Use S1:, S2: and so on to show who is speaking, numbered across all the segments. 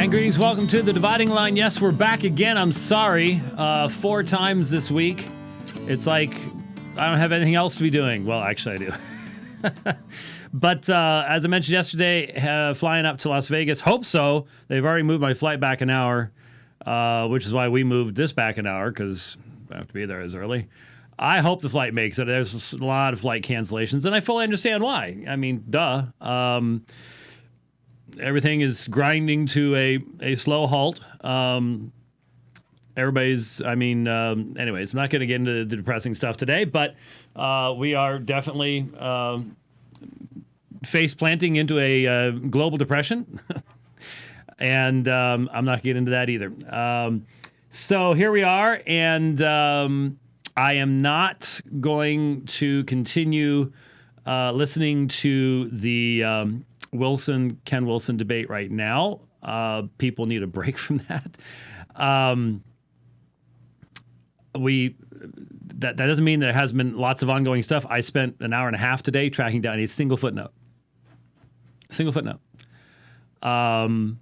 S1: And greetings, welcome to the Dividing Line. Yes, we're back again. I'm sorry, 4 times this week. It's like I don't have anything else to be doing. Well, actually, I do. But as I mentioned yesterday, flying up to Las Vegas. Hope so. They've already moved my flight back an hour, which is why we moved this back an hour, because I have to be there as early. I hope the flight makes it. There's a lot of flight cancellations, and I fully understand why. I mean, duh. Everything is grinding to a slow halt. Anyways, I'm not going to get into the depressing stuff today, but we are definitely face planting into a global depression. And I'm not getting into that either. So here we are, and I am not going to continue listening to the Ken Wilson debate right now. People need a break from that. That doesn't mean there has been lots of ongoing stuff. I spent an hour and a half today tracking down a single footnote. And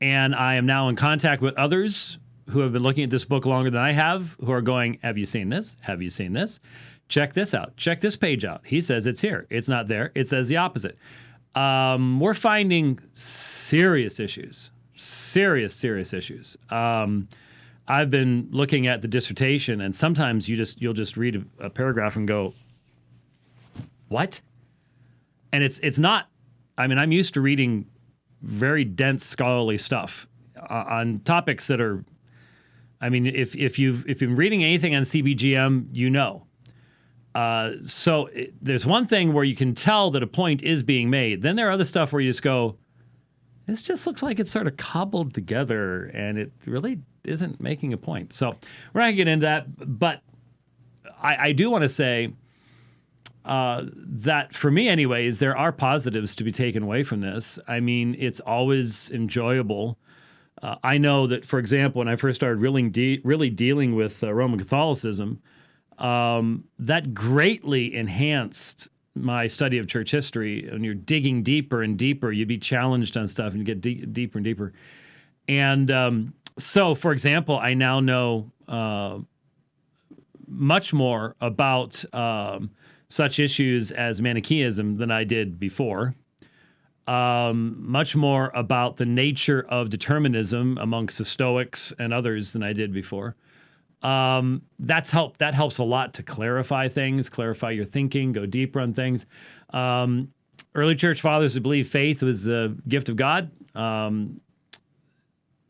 S1: I am now in contact with others who have been looking at this book longer than I have, who are going, have you seen this? Have you seen this? Check this out. Check this page out. He says it's here. It's not there. It says the opposite. We're finding serious issues. Serious issues. I've been looking at the dissertation, and sometimes you'll just read a paragraph and go, what? And it's not. I mean, I'm used to reading very dense scholarly stuff on topics that are. I mean, if you've been reading anything on CBGM, you know. So there's one thing where you can tell that a point is being made. Then there are other stuff where you just go, this just looks like it's sort of cobbled together, and it really isn't making a point. So we're not going to get into that, but I do want to say that for me anyways, there are positives to be taken away from this. I mean, it's always enjoyable. I know that, for example, when I first started really dealing with Roman Catholicism, that greatly enhanced my study of church history. When you're digging deeper and deeper, you'd be challenged on stuff and you get deeper and deeper. And so, for example, I now know much more about such issues as Manichaeism than I did before. Much more about the nature of determinism amongst the Stoics and others than I did before. That helps a lot to clarify things, clarify your thinking, go deeper on things. Early church fathers who believe faith was a gift of God,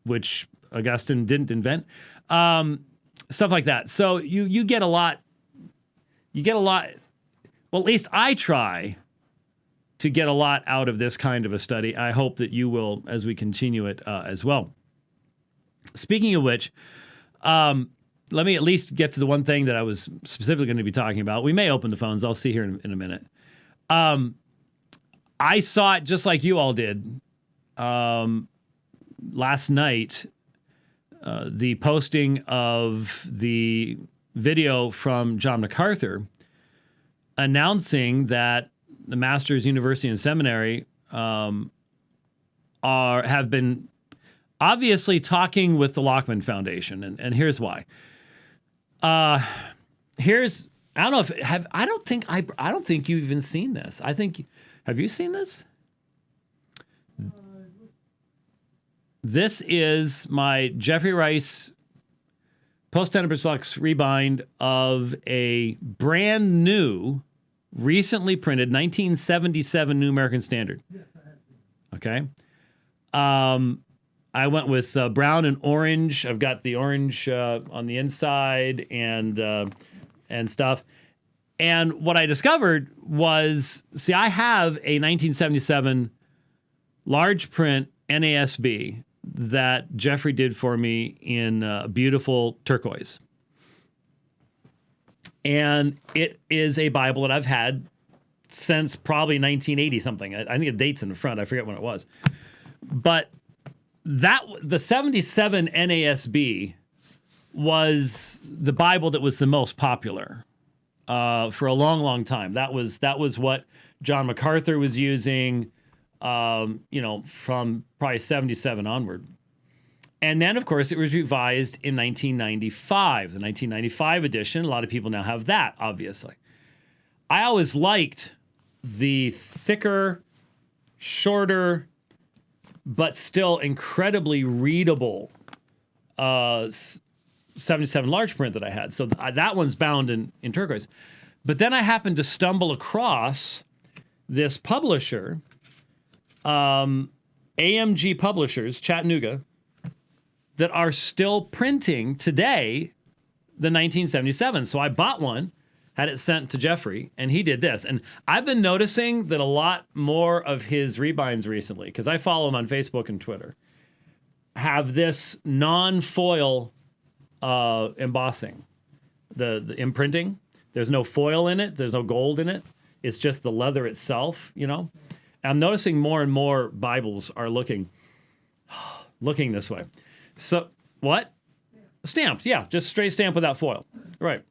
S1: which Augustine didn't invent. Stuff like that. So you get a lot. Well, at least I try to get a lot out of this kind of a study. I hope that you will as we continue it as well. Speaking of which, let me at least get to the one thing that I was specifically going to be talking about. We may open the phones. I'll see here in a minute. I saw it just like you all did last night, the posting of the video from John MacArthur announcing that the Masters University and Seminary have been obviously talking with the Lockman Foundation, and here's why. I don't think you've even seen this. Have you seen this? This is my Jeffrey Rice post-tenebris lux rebind of a brand new, recently printed 1977 New American Standard. Okay. I went with brown and orange. I've got the orange on the inside and stuff. And what I discovered was, I have a 1977 large print NASB that Jeffrey did for me in beautiful turquoise. And it is a Bible that I've had since probably 1980 something. I think the date's in the front. I forget when it was. But the 77 NASB was the Bible that was the most popular for a long, long time. That was what John MacArthur was using. from probably 77 onward. And then, of course, it was revised in 1995, the 1995 edition. A lot of people now have that, obviously. I always liked the thicker, shorter, but still incredibly readable 77 large print that I had. So that one's bound in turquoise. But then I happened to stumble across this publisher, AMG Publishers, Chattanooga, that are still printing today the 1977. So I bought one, had it sent to Jeffrey, and he did this. And I've been noticing that a lot more of his rebinds recently, because I follow him on Facebook and Twitter, have this non-foil embossing, the imprinting. There's no foil in it. There's no gold in it. It's just the leather itself, I'm noticing more and more Bibles are looking this way. So, what? Yeah. Stamped, yeah. Just straight stamp without foil. Right.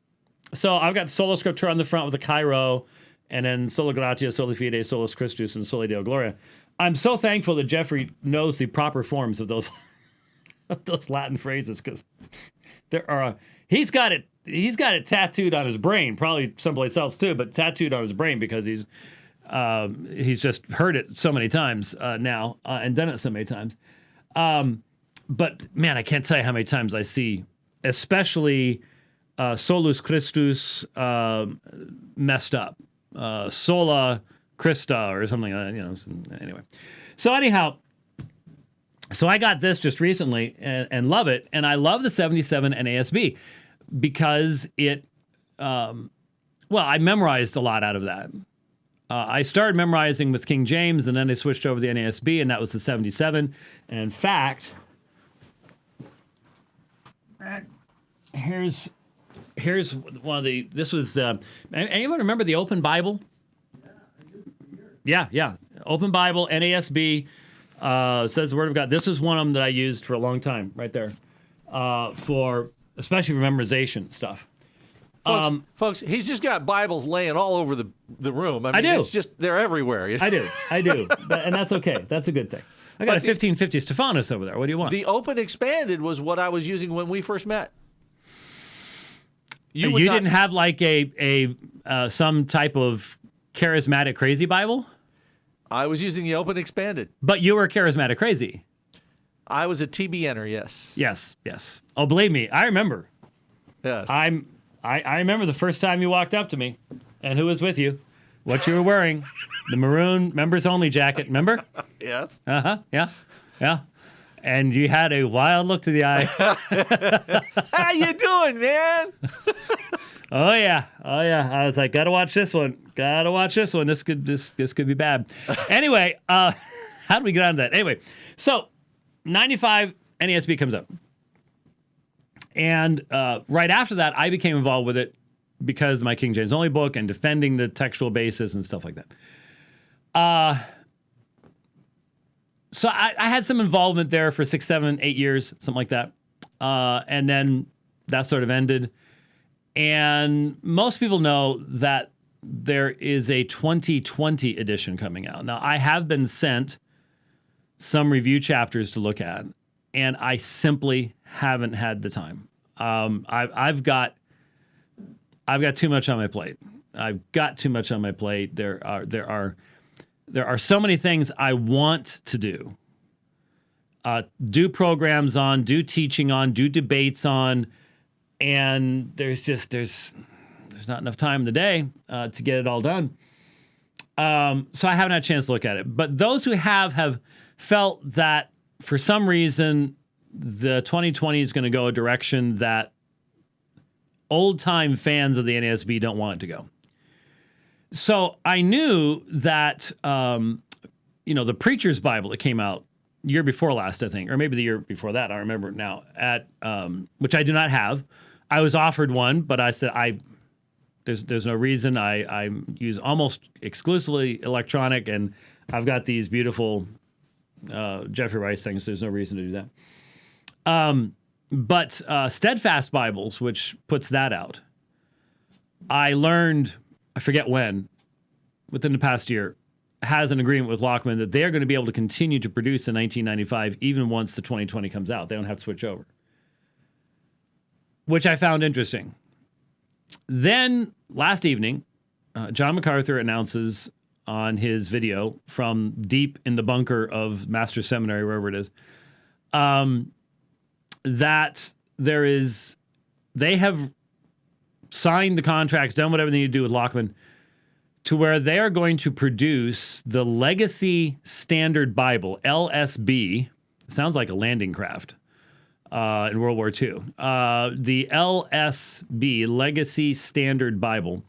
S1: So, I've got Sola Scriptura on the front with a Cairo, and then Sola Gratia, Soli Fide, Solus Christus, and Soli Deo Gloria. I'm so thankful that Jeffrey knows the proper forms of those Latin phrases, because there are he's got it tattooed on his brain, probably someplace else too, but tattooed on his brain because he's just heard it so many times now and done it so many times. But man, I can't tell you how many times I see, especially Solus Christus messed up, Sola Christa or something like that. Anyway, so anyhow. So I got this just recently and love it. And I love the 77 NASB because it, I memorized a lot out of that. I started memorizing with King James, and then I switched over to the NASB, and that was the 77. And in fact, here's one of the, this was, anyone remember the Open Bible? Yeah. Open Bible, NASB. Says the Word of God. This was one of them that I used for a long time, right there, especially for memorization stuff.
S2: Folks, he's just got Bibles laying all over the room. I
S1: do.
S2: It's just, they're everywhere.
S1: I do. And that's okay. That's a good thing. I got a 1550 Stephanus over there. What do you want?
S2: The Open Expanded was what I was using when we first met.
S1: You didn't have like a some type of charismatic crazy Bible?
S2: I was using the Open Expanded.
S1: But you were charismatic crazy.
S2: I was a TBNer, yes.
S1: Yes. Oh, believe me, I remember.
S2: Yes.
S1: I remember the first time you walked up to me, and who was with you, what you were wearing, the maroon members only jacket. Remember?
S2: Yes.
S1: Yeah. And you had a wild look to the eye.
S2: How you doing, man?
S1: Oh yeah. I was like, gotta watch this one. This could be bad. Anyway, how do we get on to that? Anyway, so 95 NASB comes up. And right after that, I became involved with it because of my King James Only book and defending the textual basis and stuff like that. So I had some involvement there for 6, 7, 8 years, something like that. And then that sort of ended. And most people know that there is a 2020 edition coming out. Now, I have been sent some review chapters to look at, and I simply haven't had the time. I've got too much on my plate. There are so many things I want to do programs on, do teaching on, do debates on, and there's not enough time in the day to get it all done. So I haven't had a chance to look at it. But those who have felt that for some reason the 2020 is going to go a direction that old-time fans of the NASB don't want it to go. So I knew that, the Preacher's Bible that came out year before last, I think, or maybe the year before that, I remember now, which I do not have. I was offered one, but I said, there's no reason. I use almost exclusively electronic, and I've got these beautiful Jeffrey Rice things. So there's no reason to do that. But Steadfast Bibles, which puts that out, I learned, I forget when, within the past year, has an agreement with Lockman that they're going to be able to continue to produce in 1995 even once the 2020 comes out. They don't have to switch over, which I found interesting. Then last evening, John MacArthur announces on his video from deep in the bunker of Master's Seminary, wherever it is, that they have signed the contracts, done whatever they need to do with Lockman, to where they are going to produce the Legacy Standard Bible, LSB. Sounds like a landing craft in World War II. The LSB, Legacy Standard Bible,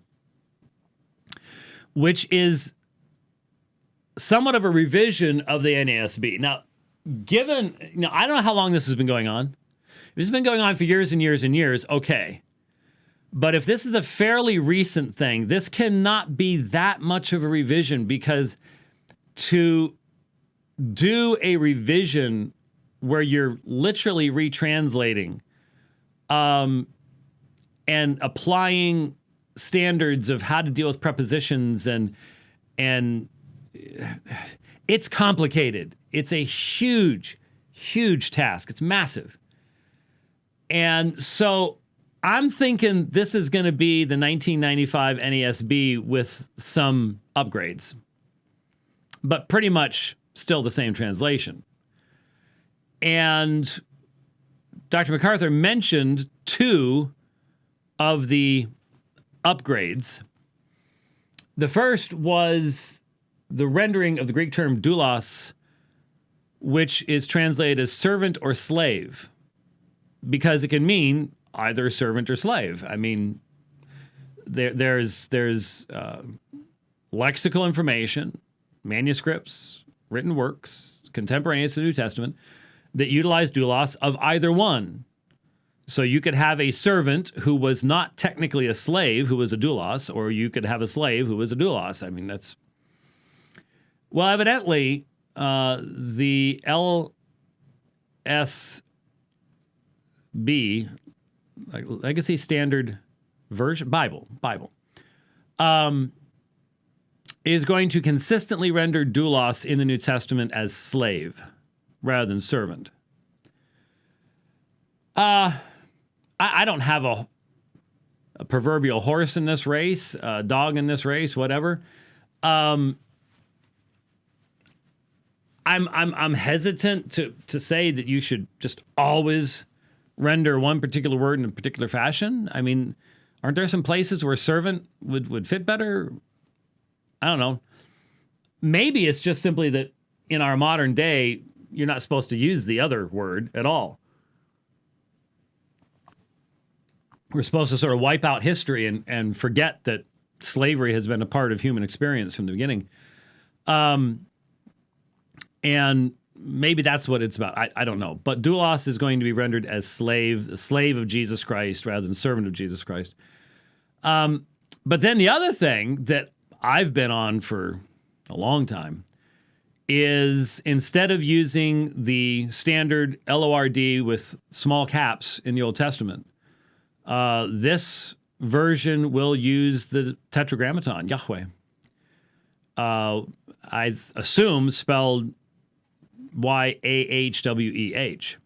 S1: which is somewhat of a revision of the NASB. Now, I don't know how long this has been going on. If it's been going on for years and years and years, okay. But if this is a fairly recent thing, this cannot be that much of a revision, because to do a revision where you're literally retranslating and applying standards of how to deal with prepositions and it's complicated. It's a huge, huge task. It's massive. And so I'm thinking this is going to be the 1995 NASB with some upgrades, but pretty much still the same translation. And Dr. MacArthur mentioned two of the upgrades. The first was the rendering of the Greek term doulos, which is translated as servant or slave, because it can mean either servant or slave. I mean, there's lexical information, manuscripts, written works, contemporaneous to the New Testament, that utilize doulos of either one. So you could have a servant who was not technically a slave who was a doulos, or you could have a slave who was a doulos. I mean, that's... Well, evidently, the LSB, Legacy Standard Version, Bible, is going to consistently render doulos in the New Testament as slave rather than servant. I don't have a proverbial horse in this race, a dog in this race, whatever. I'm hesitant to say that you should just always render one particular word in a particular fashion. I mean, aren't there some places where servant would fit better? I don't know. Maybe it's just simply that in our modern day, you're not supposed to use the other word at all. We're supposed to sort of wipe out history and forget that slavery has been a part of human experience from the beginning. And maybe that's what it's about. I don't know. But doulos is going to be rendered as slave, the slave of Jesus Christ rather than servant of Jesus Christ. But then the other thing that I've been on for a long time is, instead of using the standard LORD with small caps in the Old Testament, this version will use the Tetragrammaton, Yahweh. I assume spelled YAHWEH.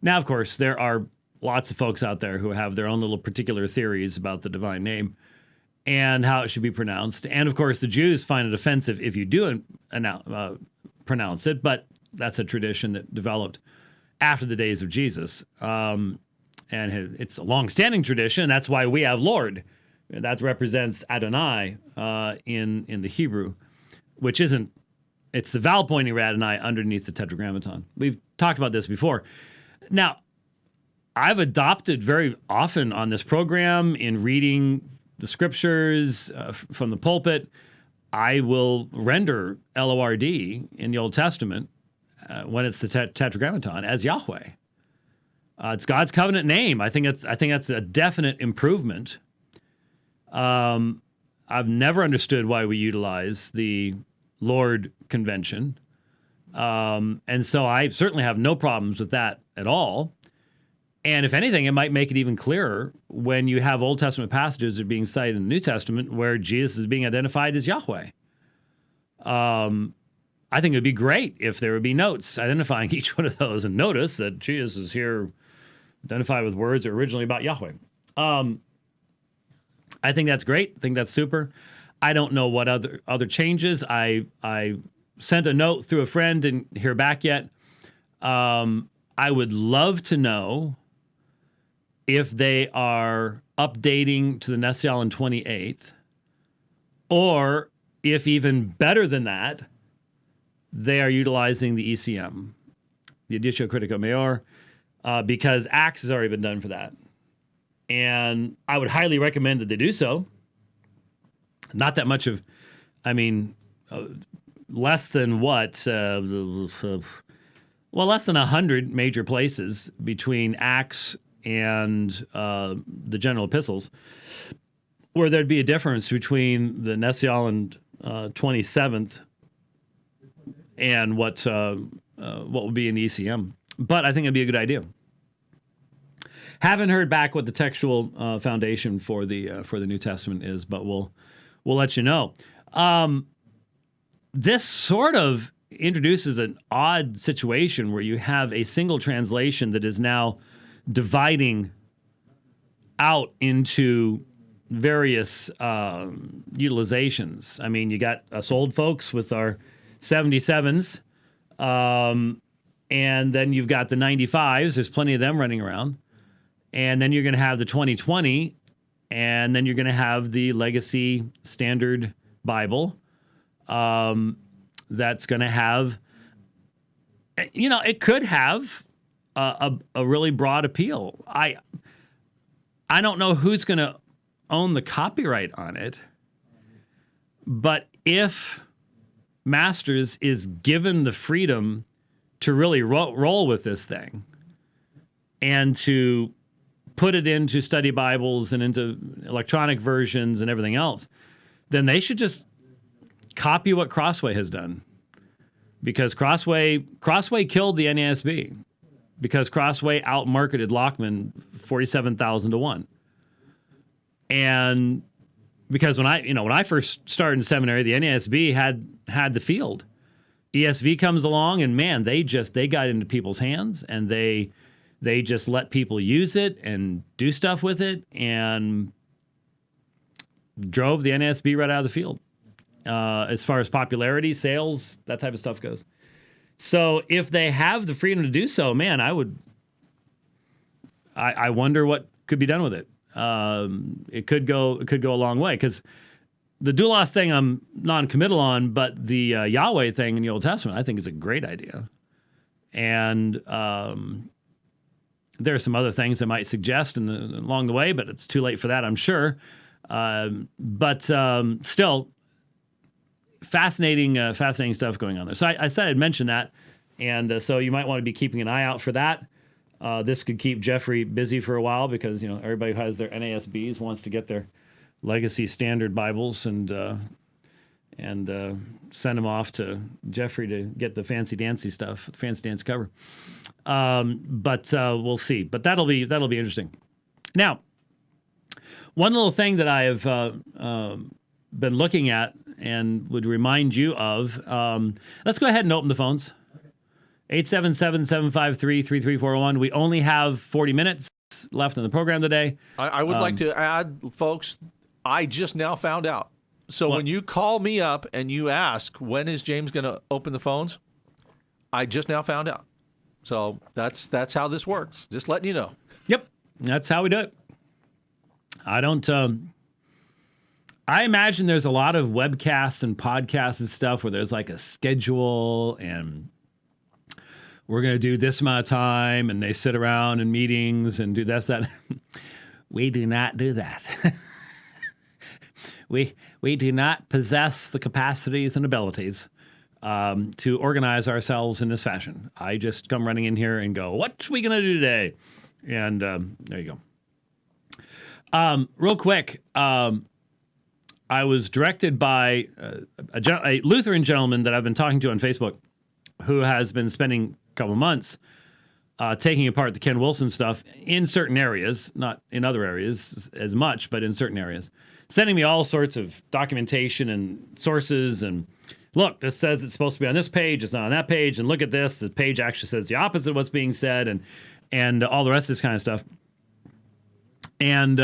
S1: Now, of course, there are lots of folks out there who have their own little particular theories about the divine name and how it should be pronounced. And of course, the Jews find it offensive if you do pronounce it, but that's a tradition that developed after the days of Jesus. And it's a long-standing tradition. That's why we have Lord. That represents Adonai in the Hebrew, which isn't. It's the vowel pointing of Adonai underneath the Tetragrammaton. We've talked about this before. Now, I've adopted very often on this program in reading the scriptures from the pulpit, I will render LORD in the Old Testament when it's the Tetragrammaton as Yahweh. It's God's covenant name. I think that's a definite improvement. I've never understood why we utilize the Lord convention. And so I certainly have no problems with that at all. And if anything, it might make it even clearer when you have Old Testament passages that are being cited in the New Testament where Jesus is being identified as Yahweh. I think it would be great if there would be notes identifying each one of those, and notice that Jesus is here identified with words that were originally about Yahweh. I think that's great. I think that's super. I don't know what other changes. I sent a note through a friend, didn't hear back yet. I would love to know if they are updating to the Nessial and 28th, or if even better than that, they are utilizing the ECM, the Editio Critica Major, because Acts has already been done for that. And I would highly recommend that they do so. Not that much of, less than what? Less than 100 major places between Acts and the general epistles, where there'd be a difference between the Nessial and 27th and what would be in the ECM. But I think it'd be a good idea. Haven't heard back what the textual foundation for the New Testament is, but we'll let you know. This sort of introduces an odd situation where you have a single translation that is now dividing out into various utilizations. I mean, you got us old folks with our 77s, and then you've got the 95s. There's plenty of them running around. And then you're going to have the 2020, and then you're going to have the Legacy Standard Bible. That's going to have, it could have a really broad appeal. I don't know who's going to own the copyright on it, but if Masters is given the freedom to really roll with this thing and to put it into study Bibles and into electronic versions and everything else, then they should just copy what Crossway has done. Because Crossway killed the NASB. Because Crossway outmarketed Lockman 47,000 to 1. And because when I first started in seminary, the NASB had the field. ESV comes along, and man, they got into people's hands, and they just let people use it and do stuff with it, and drove the NASB right out of the field. As far as popularity, sales, that type of stuff goes. So if they have the freedom to do so, man, I wonder what could be done with it. It could go a long way, because the doulos thing I'm non-committal on, but the Yahweh thing in the Old Testament I think is a great idea. And there are some other things they might suggest along the way, but it's too late for that, I'm sure. But still, fascinating stuff going on there. So I said I'd mention that, and so you might want to be keeping an eye out for that. This could keep Jeffrey busy for a while, because everybody who has their NASBs wants to get their Legacy Standard Bibles and send them off to Jeffrey to get the fancy dancy stuff, fancy dance cover. But we'll see. But that'll be interesting. Now, one little thing that I have been looking at and would remind you of. Let's go ahead and open the phones. 877-753-3341. We only have 40 minutes left in the program today.
S2: I would like to add, folks, I just now found out. So when you call me up and you ask, when is James going to open the phones? I just now found out. So that's how this works. Just letting you know.
S1: Yep. That's how we do it. I don't... I imagine there's a lot of webcasts and podcasts and stuff where there's like a schedule, and we're going to do this amount of time, and they sit around in meetings and do this, that. We do not do that. We do not possess the capacities and abilities to organize ourselves in this fashion. I just come running in here and go, what are we going to do today? And there you go. Real quick, I was directed by a Lutheran gentleman that I've been talking to on Facebook, who has been spending a couple months taking apart the Ken Wilson stuff in certain areas, not in other areas as much, but in certain areas, sending me all sorts of documentation and sources and look, this says it's supposed to be on this page, it's not on that page, and look at this, the page actually says the opposite of what's being said, and all the rest of this kind of stuff. And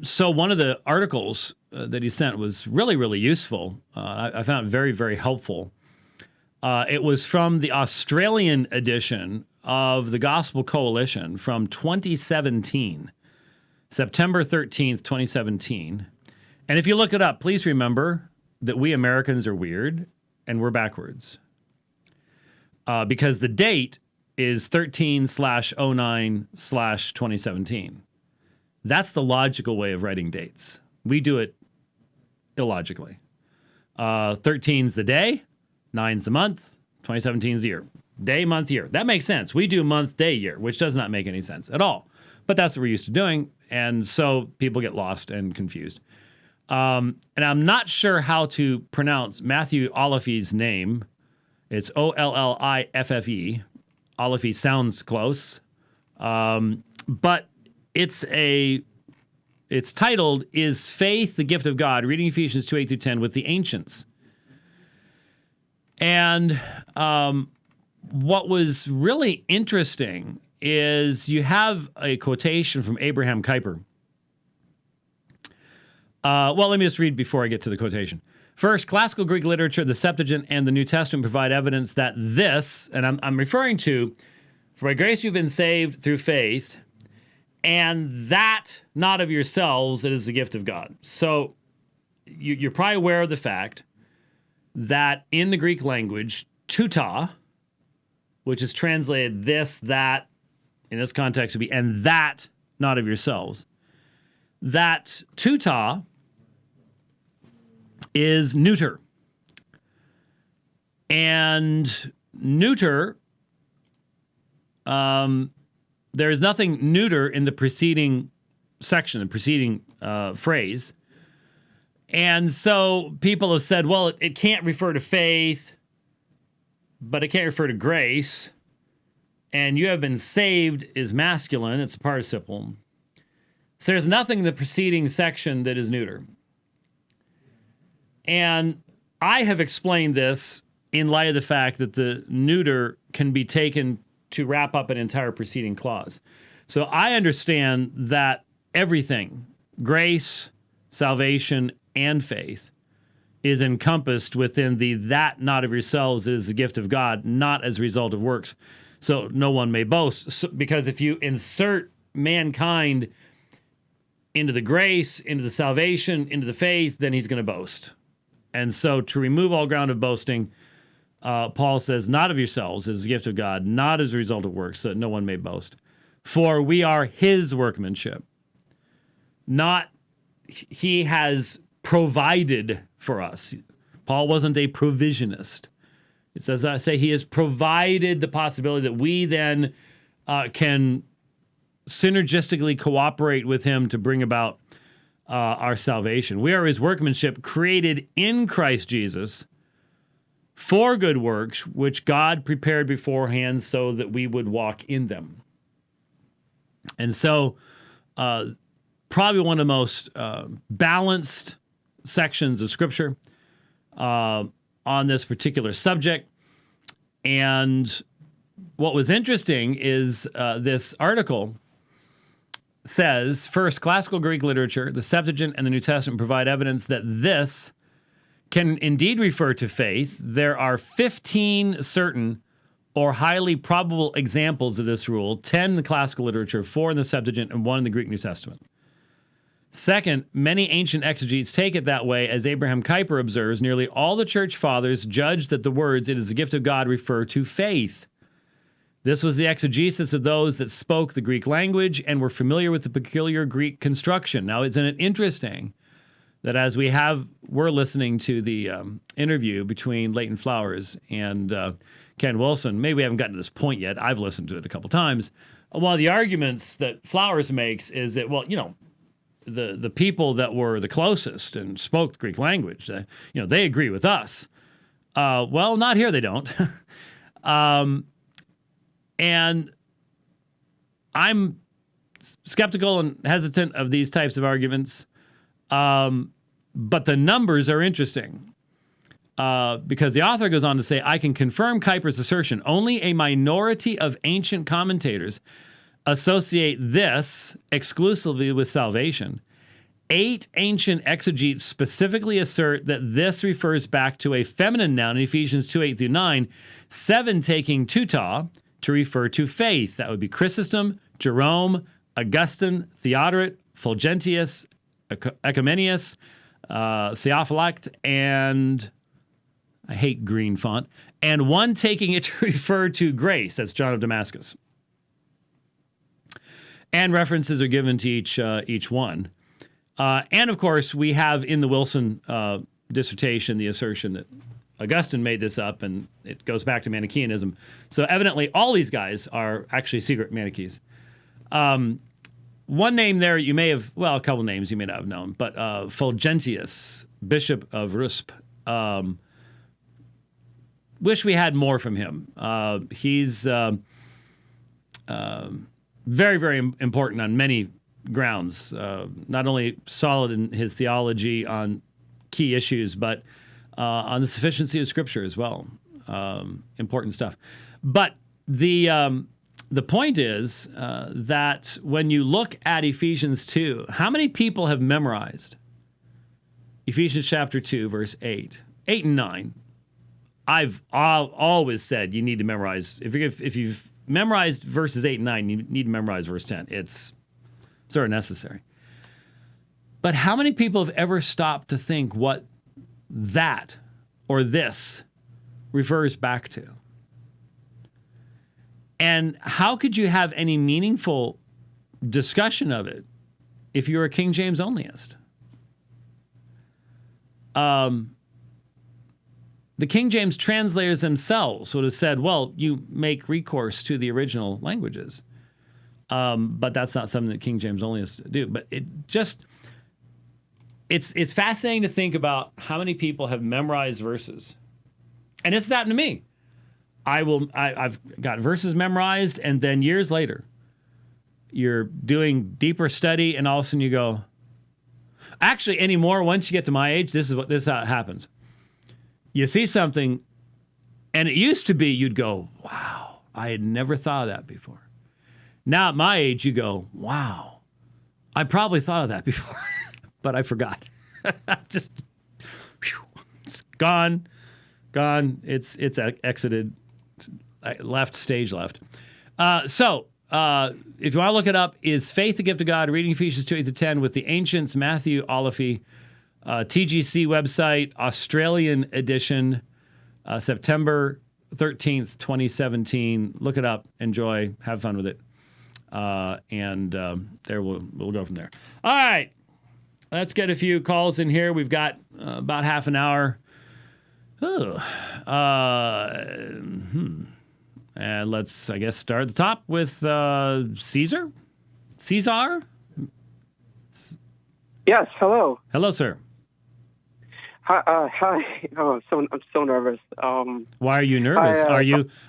S1: so one of the articles that he sent was really, really useful. I found it very, very helpful. It was from the Australian edition of the Gospel Coalition from 2017, September 13th, 2017. And if you look it up, please remember that we Americans are weird and we're backwards. Because the date is 13/09/2017. That's the logical way of writing dates. We do it illogically. 13's the day, 9's the month, 2017's the year. Day, month, year. That makes sense. We do month, day, year, which does not make any sense at all. But that's what we're used to doing, and so people get lost and confused. And I'm not sure how to pronounce Matthew Olife's name. It's Olliffe. Oliffe sounds close. But it's titled, Is Faith the Gift of God? Reading Ephesians 2:8-10 with the Ancients. And what was really interesting is you have a quotation from Abraham Kuyper. Well, let me just read before I get to the quotation. First, classical Greek literature, the Septuagint, and the New Testament provide evidence that this, and I'm referring to, for by grace you've been saved through faith, and that not of yourselves, it is the gift of God. So you're probably aware of the fact that in the Greek language, tuta, which is translated this, that, in this context would be, and that not of yourselves, that tuta is neuter. And neuter, there is nothing neuter in the preceding section, the preceding phrase. And so people have said, well, it can't refer to faith, but it can't refer to grace. And you have been saved is masculine, it's a participle. So there's nothing in the preceding section that is neuter. And I have explained this in light of the fact that the neuter can be taken to wrap up an entire preceding clause. So I understand that everything, grace, salvation, and faith, is encompassed within the that not of yourselves is the gift of God, not as a result of works. So no one may boast. So, because if you insert mankind into the grace, into the salvation, into the faith, then he's going to boast. And so to remove all ground of boasting, Paul says, not of yourselves is the gift of God, not as a result of works, so that no one may boast. For we are his workmanship. Not he has provided for us. Paul wasn't a provisionist. It says, I say he has provided the possibility that we then can synergistically cooperate with him to bring about our salvation. We are his workmanship created in Christ Jesus for good works, which God prepared beforehand so that we would walk in them. And so probably one of the most balanced sections of Scripture on this particular subject. And what was interesting is this article says, first, classical Greek literature, the Septuagint, and the New Testament provide evidence that this can indeed refer to faith. There are 15 certain or highly probable examples of this rule, 10 in the classical literature, 4 in the Septuagint, and 1 in the Greek New Testament. Second, many ancient exegetes take it that way. As Abraham Kuyper observes, nearly all the church fathers judged that the words, it is the gift of God, refer to faith. This was the exegesis of those that spoke the Greek language and were familiar with the peculiar Greek construction. Now, isn't it interesting that as we're listening to the interview between Leighton Flowers and Ken Wilson, maybe we haven't gotten to this point yet. I've listened to it a couple times. One of the arguments that Flowers makes is that, well, the people that were the closest and spoke the Greek language, they agree with us. Well, not here, they don't. And I'm skeptical and hesitant of these types of arguments. But the numbers are interesting. Because the author goes on to say, I can confirm Kuyper's assertion. Only a minority of ancient commentators associate this exclusively with salvation. 8 ancient exegetes specifically assert that this refers back to a feminine noun in Ephesians 2:8-9, 7 taking tuta to refer to faith. That would be Chrysostom, Jerome, Augustine, Theodoret, Fulgentius, Ecumenius, Theophylact, and I hate green font, and 1 taking it to refer to grace. That's John of Damascus. And references are given to each one. And of course, we have in the Wilson dissertation the assertion that Augustine made this up, and it goes back to Manichaeanism. So evidently, all these guys are actually secret Manichees. One name there you may have, well, a couple names you may not have known, but Fulgentius, Bishop of Rusp. Wish we had more from him. He's very, very important on many grounds. Not only solid in his theology on key issues, but on the sufficiency of Scripture as well. Important stuff. But the point is that when you look at Ephesians 2, how many people have memorized Ephesians chapter 2, verse 8 and 9? I've always said you need to memorize. If you've memorized verses 8 and 9, you need to memorize verse 10. It's sort of necessary. But how many people have ever stopped to think what that or this refers back to? And how could you have any meaningful discussion of it if you're a King James onlyist? The King James translators themselves would have said, well, you make recourse to the original languages. But that's not something that King James onlyists do. But it's fascinating to think about how many people have memorized verses. And this has happened to me. I've got verses memorized, and then years later, you're doing deeper study, and all of a sudden you go, actually anymore, once you get to my age, this is how it happens. You see something, and it used to be you'd go, wow, I had never thought of that before. Now at my age, you go, wow, I probably thought of that before, but I forgot. Just, it's gone. It's exited, left, stage left. So if you want to look it up, is Faith the Gift of God? Reading Ephesians 2:8-10 with the Ancients, Matthew Oliphey. TGC website, Australian edition, September 13th, 2017. Look it up, enjoy, have fun with it. And there we'll go from there. All right, let's get a few calls in here. We've got about half an hour. And let's, I guess, start at the top with Caesar?
S3: Yes, hello.
S1: Hello, sir.
S3: Hi. Oh, I'm so nervous.
S1: Why are you nervous?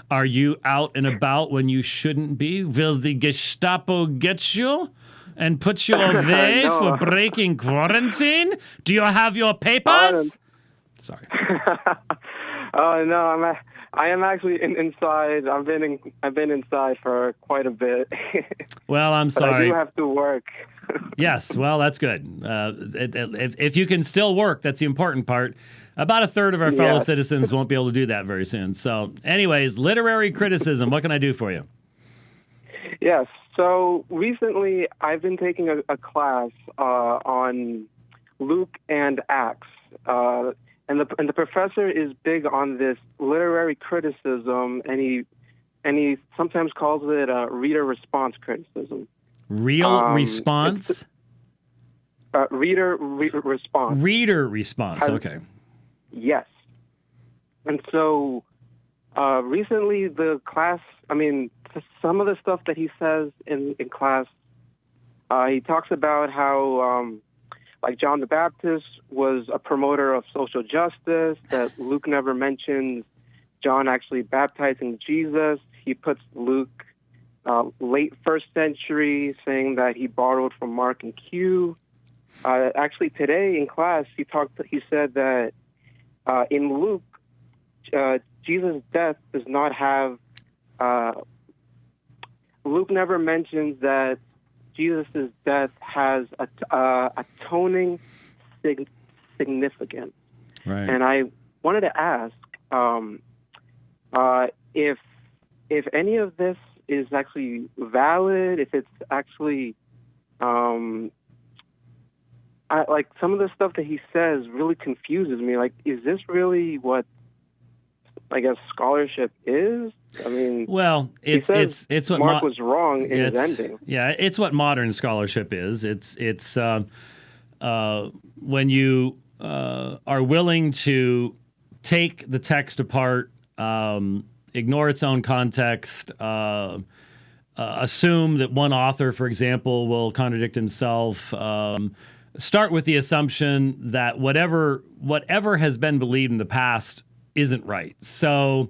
S1: Are you out and about when you shouldn't be? Will the Gestapo get you and put you away
S3: No.
S1: for breaking quarantine? Do you have your papers? Sorry.
S3: No, I am actually inside. I've been inside for quite a bit.
S1: Well, I'm
S3: But
S1: sorry.
S3: I do have to work.
S1: Yes, well, that's good. If you can still work, that's the important part. About a third of our fellow citizens won't be able to do that very soon. So, anyways, literary criticism. What can I do for you?
S3: Yes. So recently, I've been taking a class on Luke and Acts, and the professor is big on this literary criticism, and he sometimes calls it reader response criticism.
S1: Response?
S3: Reader response.
S1: Reader response. Okay.
S3: Yes. And so recently the class, some of the stuff that he says in class, he talks about how like John the Baptist was a promoter of social justice, that Luke never mentions John actually baptizing Jesus. He puts Luke late 1st century, saying that he borrowed from Mark and Q. Actually, today in class, he said that in Luke, Jesus' death does not have. Luke never mentions that Jesus' death has atoning significance.
S1: Right.
S3: And I wanted to ask if any of this is actually valid, if it's actually like some of the stuff that he says really confuses me. Like, is this really what, I guess, scholarship is? I mean,
S1: well, it's what
S3: Mark was wrong in his ending.
S1: Yeah, it's what modern scholarship is. It's when you are willing to take the text apart, ignore its own context, assume that one author, for example, will contradict himself. Start with the assumption that whatever has been believed in the past isn't right. So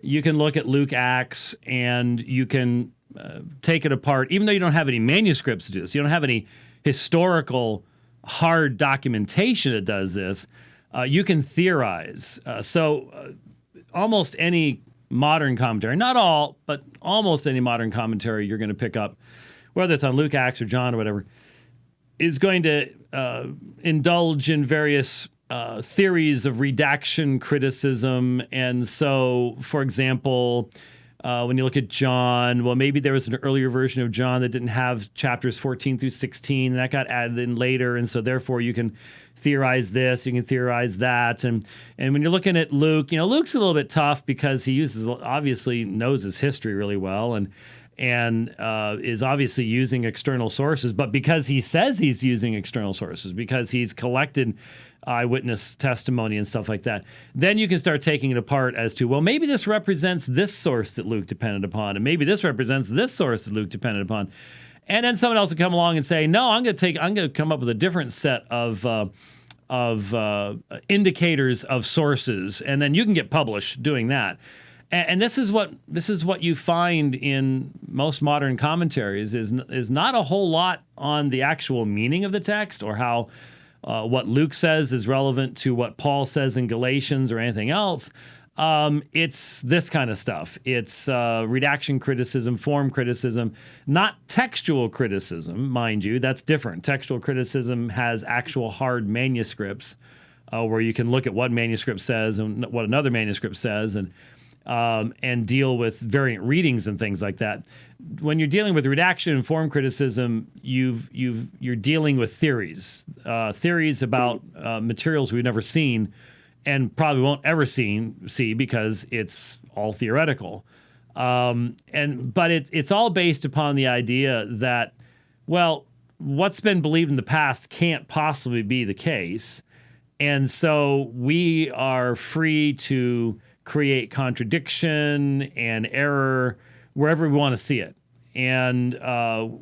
S1: you can look at Luke Acts and you can take it apart, even though you don't have any manuscripts to do this. You don't have any historical hard documentation that does this. You can theorize. Almost any modern commentary, not all, but almost any modern commentary you're going to pick up, whether it's on Luke, Acts, or John, or whatever, is going to indulge in various theories of redaction criticism. And so, for example, when you look at John, well, maybe there was an earlier version of John that didn't have chapters 14 through 16, and that got added in later. And so therefore you can theorize this, you can theorize that. And when you're looking at Luke, Luke's a little bit tough because he obviously knows his history really well and is obviously using external sources, but because he says he's using external sources, because he's collected eyewitness testimony and stuff like that, then you can start taking it apart as to, well, maybe this represents this source that Luke depended upon, and maybe this represents this source that Luke depended upon. And then someone else would come along and say, no, I'm going to come up with a different set of indicators of sources, and then you can get published doing that. And this is what you find in most modern commentaries is not a whole lot on the actual meaning of the text or how what Luke says is relevant to what Paul says in Galatians or anything else. It's this kind of stuff. It's redaction criticism, form criticism, not textual criticism, mind you. That's different. Textual criticism has actual hard manuscripts where you can look at what manuscript says and what another manuscript says and deal with variant readings and things like that. When you're dealing with redaction and form criticism, you're dealing with theories about materials we've never seen and probably won't ever see because it's all theoretical. But it's all based upon the idea that, well, what's been believed in the past can't possibly be the case. And so we are free to create contradiction and error wherever we want to see it. And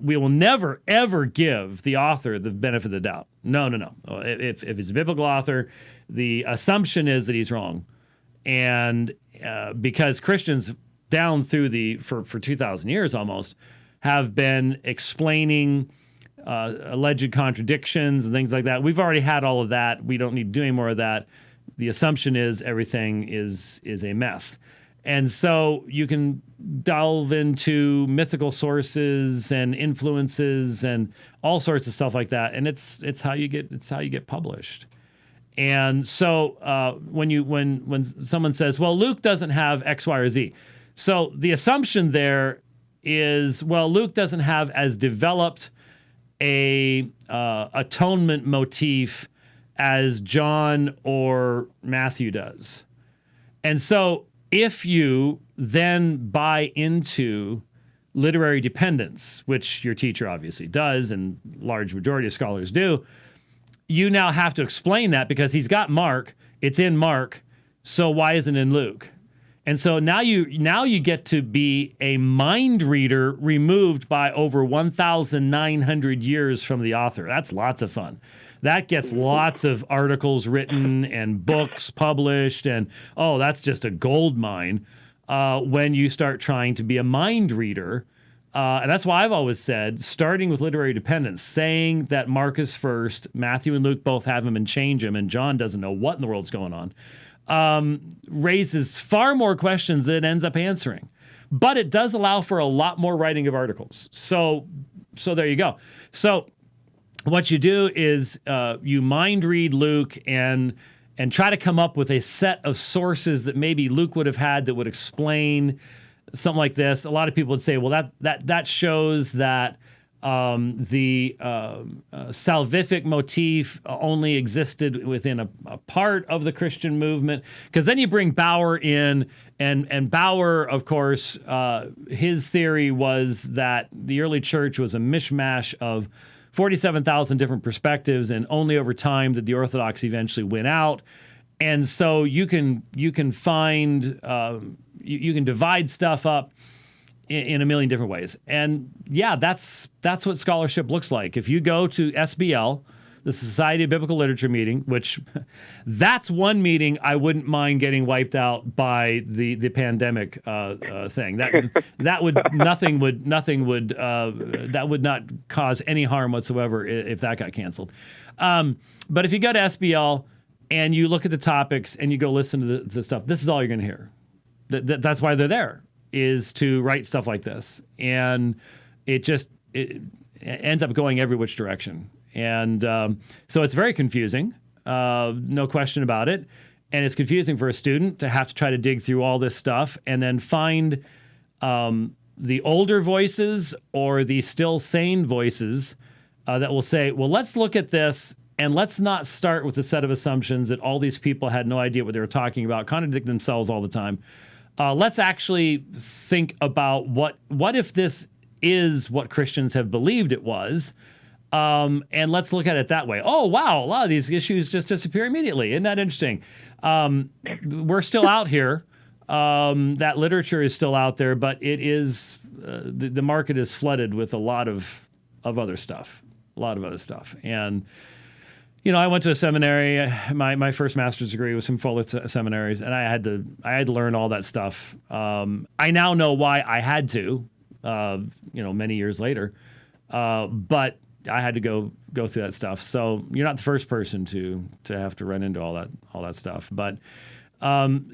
S1: we will never, ever give the author the benefit of the doubt. No. If it's a biblical author, the assumption is that he's wrong. And because Christians down through for 2,000 years almost have been explaining alleged contradictions and things like that. We've already had all of that. We don't need to do any more of that. The assumption is everything is a mess. And so you can delve into mythical sources and influences and all sorts of stuff like that. And it's how you get published. And so when someone says, well, Luke doesn't have X, Y, or Z. So the assumption there is, well, Luke doesn't have as developed a atonement motif as John or Matthew does. And so if you then buy into literary dependence, which your teacher obviously does and large majority of scholars do, you now have to explain that because he's got Mark, it's in Mark, so why isn't it in Luke? And so now you get to be a mind reader removed by over 1,900 years from the author. That's lots of fun. That gets lots of articles written and books published, and that's just a gold mine when you start trying to be a mind reader And that's why I've always said, starting with literary dependence, saying that Mark is first, Matthew and Luke both have him and change him, and John doesn't know what in the world's going on, raises far more questions than it ends up answering. But it does allow for a lot more writing of articles. So there you go. So what you do is you mind read Luke and try to come up with a set of sources that maybe Luke would have had that would explain something like this. A lot of people would say, well, that shows that the salvific motif only existed within a part of the Christian movement. Because then you bring Bauer in, and Bauer, of course, his theory was that the early church was a mishmash of 47,000 different perspectives, and only over time did the Orthodox eventually win out. And so you can find you can divide stuff up in a million different ways. And yeah, that's what scholarship looks like. If you go to SBL, the Society of Biblical Literature meeting, which that's one meeting I wouldn't mind getting wiped out by the pandemic thing. That would not cause any harm whatsoever if that got canceled. But if you go to SBL and you look at the topics and you go listen to the stuff, this is all you're going to hear. That's why they're there, is to write stuff like this. And it ends up going every which direction. And so it's very confusing, no question about it. And it's confusing for a student to have to try to dig through all this stuff and then find the older voices or the still sane voices that will say, well, let's look at this and let's not start with a set of assumptions that all these people had no idea what they were talking about, contradict themselves all the time. Let's actually think about what if this is what Christians have believed it was, and let's look at it that way. Oh, wow, a lot of these issues just disappear immediately. Isn't that interesting? We're still out here. That literature is still out there, but it is the market is flooded with a lot of other stuff, and I went to a seminary. My first master's degree was from Fuller seminaries, and I had to learn all that stuff. I now know why I had to, many years later, but I had to go through that stuff. So you're not the first person to have to run into all that stuff, but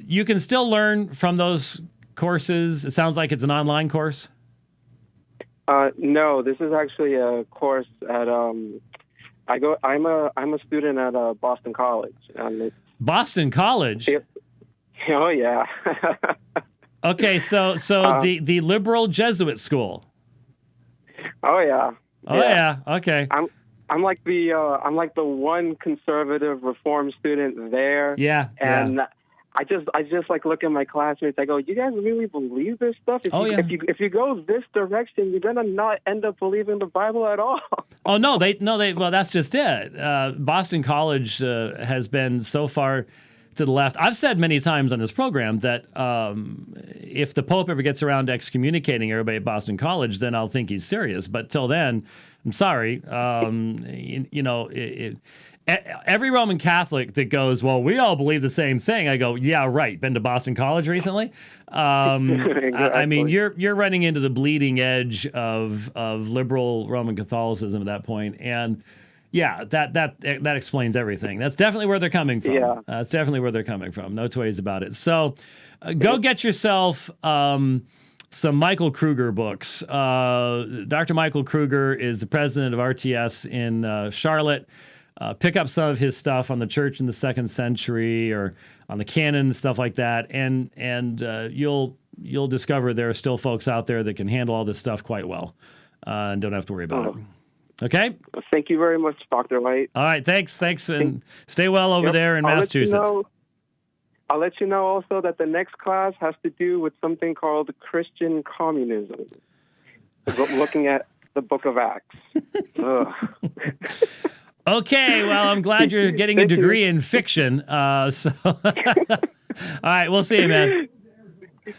S1: you can still learn from those courses. It sounds like it's an online course.
S3: No, this is actually a course at I'm a student at Boston College.
S1: Boston College?
S3: Oh yeah.
S1: Okay, so the liberal Jesuit school.
S3: Oh yeah.
S1: Oh yeah. Okay.
S3: I'm like the one conservative reform student there.
S1: Yeah.
S3: And
S1: yeah.
S3: I just like look at my classmates. I go, you guys really believe this stuff? If you go this direction, you're gonna not end up believing the Bible at all.
S1: Oh no, they well, that's just it. Boston College has been so far to the left. I've said many times on this program that if the Pope ever gets around to excommunicating everybody at Boston College, then I'll think he's serious. But till then, I'm sorry. Every Roman Catholic that goes, well, we all believe the same thing. I go, yeah, right. Been to Boston College recently?
S3: Exactly.
S1: I mean, you're running into the bleeding edge of liberal Roman Catholicism at that point, and yeah, that explains everything. That's definitely where they're coming from.
S3: Yeah.
S1: That's definitely where they're coming from. No two ways about it. So, go get yourself some Michael Kruger books. Dr. Michael Kruger is the president of RTS in Charlotte. Pick up some of his stuff on the church in the 2nd century or on the canon and stuff like that, and you'll discover there are still folks out there that can handle all this stuff quite well and don't have to worry about it. Okay?
S3: Thank you very much, Dr. White.
S1: All right, thanks, and stay well over there in Massachusetts.
S3: I'll let you know also that the next class has to do with something called Christian communism, looking at the Book of Acts.
S1: Okay, well, I'm glad you're getting a degree in fiction. All right, we'll see you, man.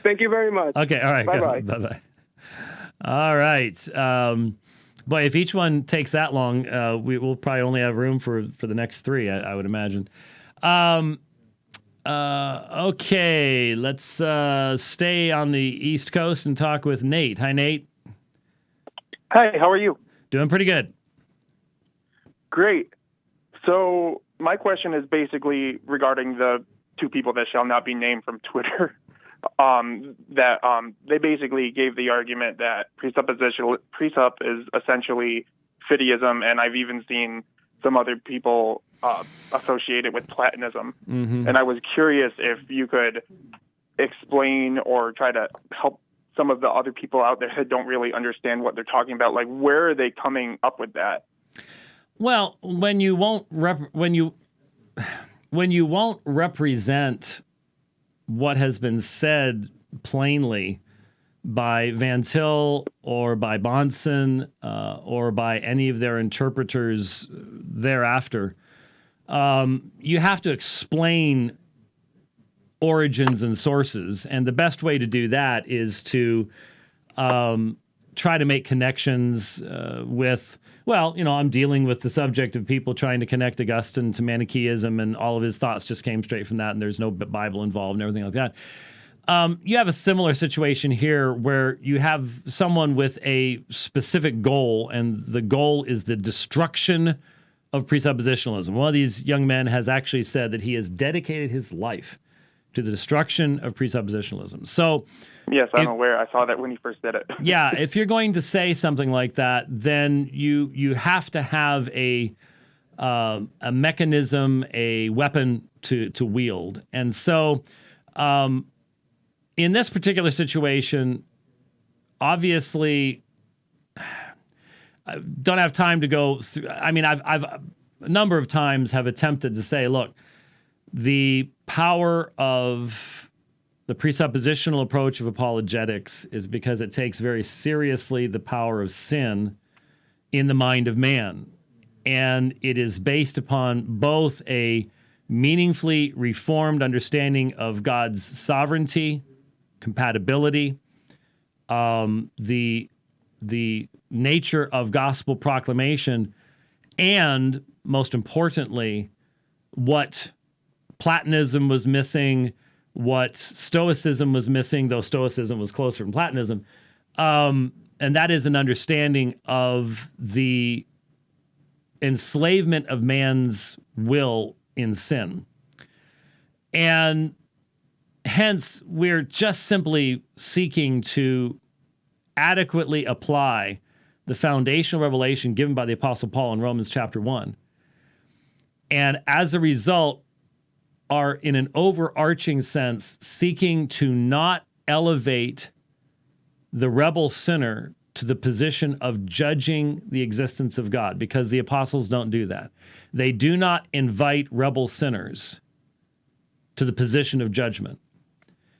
S3: Thank you very much.
S1: Okay, all right.
S3: Bye-bye.
S1: Bye-bye. All right. Boy, if each one takes that long, we will probably only have room for the next 3, I would imagine. Okay, let's stay on the East Coast and talk with Nate. Hi, Nate.
S4: Hi, how are you?
S1: Doing pretty good.
S4: Great. So my question is basically regarding the two people that shall not be named from Twitter. They basically gave the argument that presup is essentially fideism, and I've even seen some other people associate it with Platonism.
S1: Mm-hmm.
S4: And I was curious if you could explain or try to help some of the other people out there that don't really understand what they're talking about. Like, where are they coming up with that?
S1: Well, when you won't represent what has been said plainly by Van Til or by Bahnsen or by any of their interpreters thereafter, you have to explain origins and sources. And the best way to do that is to try to make connections with, well, I'm dealing with the subject of people trying to connect Augustine to Manichaeism, and all of his thoughts just came straight from that, and there's no Bible involved and everything like that. You have a similar situation here where you have someone with a specific goal, and the goal is the destruction of presuppositionalism. One of these young men has actually said that he has dedicated his life to the destruction of presuppositionalism. So,
S4: yes, I'm aware. I saw that when he first did it.
S1: Yeah, if you're going to say something like that, then you have to have a mechanism, a weapon to wield. And so, in this particular situation, obviously, I don't have time to go through. I mean, I've a number of times have attempted to say, look, the power of the presuppositional approach of apologetics is because it takes very seriously the power of sin in the mind of man. And it is based upon both a meaningfully reformed understanding of God's sovereignty, compatibility, the nature of gospel proclamation, and most importantly, what Platonism was missing, what Stoicism was missing, though Stoicism was closer from Platonism, and that is an understanding of the enslavement of man's will in sin. And hence, we're just simply seeking to adequately apply the foundational revelation given by the Apostle Paul in Romans chapter 1. And as a result, are in an overarching sense seeking to not elevate the rebel sinner to the position of judging the existence of God, because the apostles don't do that. They do not invite rebel sinners to the position of judgment.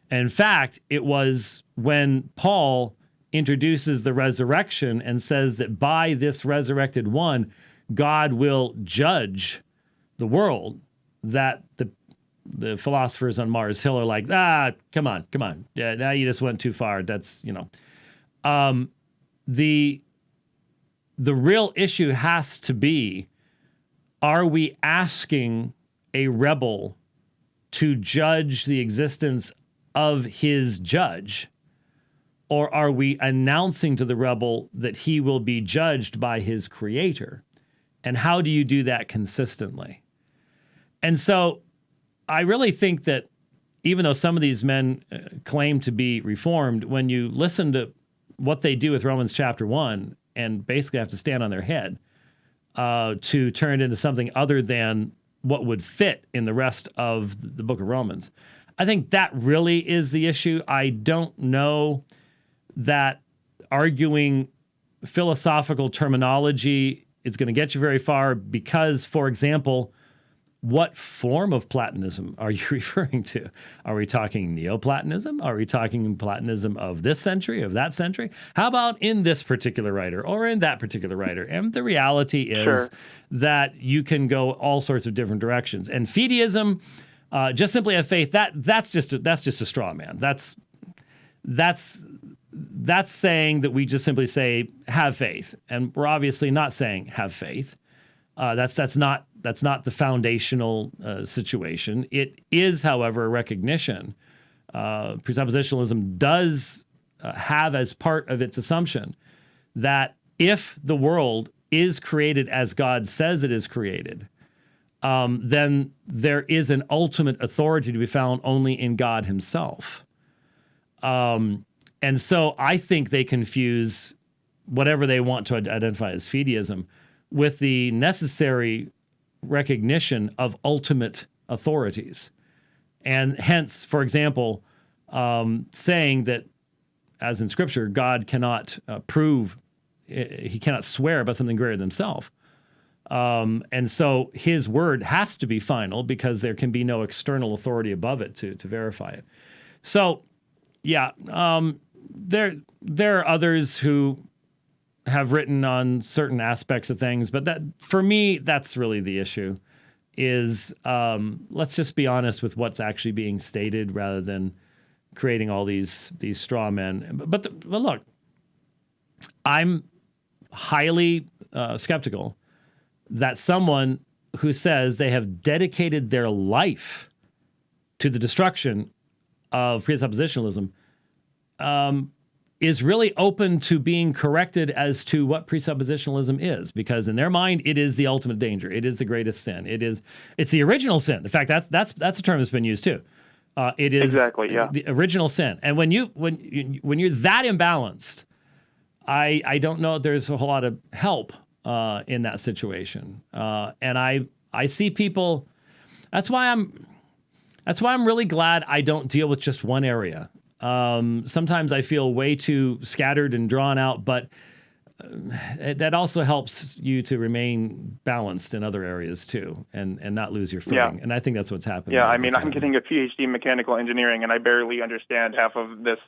S1: And in fact, it was when Paul introduces the resurrection and says that by this resurrected one, God will judge the world, that the philosophers on Mars Hill are like, come on. Yeah, now you just went too far. That's, the real issue has to be, are we asking a rebel to judge the existence of his judge, or are we announcing to the rebel that he will be judged by his creator? And how do you do that consistently? And so I really think that even though some of these men claim to be reformed, when you listen to what they do with Romans chapter 1 and basically have to stand on their head to turn it into something other than what would fit in the rest of the book of Romans, I think that really is the issue. I don't know that arguing philosophical terminology is going to get you very far because, for example, what form of Platonism are you referring to? Are we talking Neoplatonism? Are we talking Platonism of this century, of that century? How about in this particular writer or in that particular writer? And the reality is that you can go all sorts of different directions. And fideism, just simply have faith, that's just a straw man. That's saying that we just simply say have faith, and we're obviously not saying have faith. That's not the foundational situation. It is, however, a recognition. Presuppositionalism does have as part of its assumption that if the world is created as God says it is created, then there is an ultimate authority to be found only in God himself. And so I think they confuse whatever they want to identify as fideism with the necessary recognition of ultimate authorities. And hence, for example, saying that, as in Scripture, God cannot he cannot swear about something greater than himself. And so his word has to be final because there can be no external authority above it to verify it. So, yeah, there are others who have written on certain aspects of things, but that, for me, that's really the issue. Is let's just be honest with what's actually being stated rather than creating all these straw men. But look, I'm highly skeptical that someone who says they have dedicated their life to the destruction of presuppositionalism is really open to being corrected as to what presuppositionalism is, because in their mind, it is the ultimate danger. It is the greatest sin. It's the original sin. In fact, that's a term that's been used too. It is
S4: exactly, yeah,
S1: the original sin. And when you're that imbalanced, I don't know if there's a whole lot of help in that situation. And I see people. That's why I'm really glad I don't deal with just one area. Sometimes I feel way too scattered and drawn out, but that also helps you to remain balanced in other areas too, and not lose your footing.
S4: Yeah.
S1: And I think that's what's happening.
S4: Yeah, I mean, I'm getting a PhD in mechanical engineering, and I barely understand half of this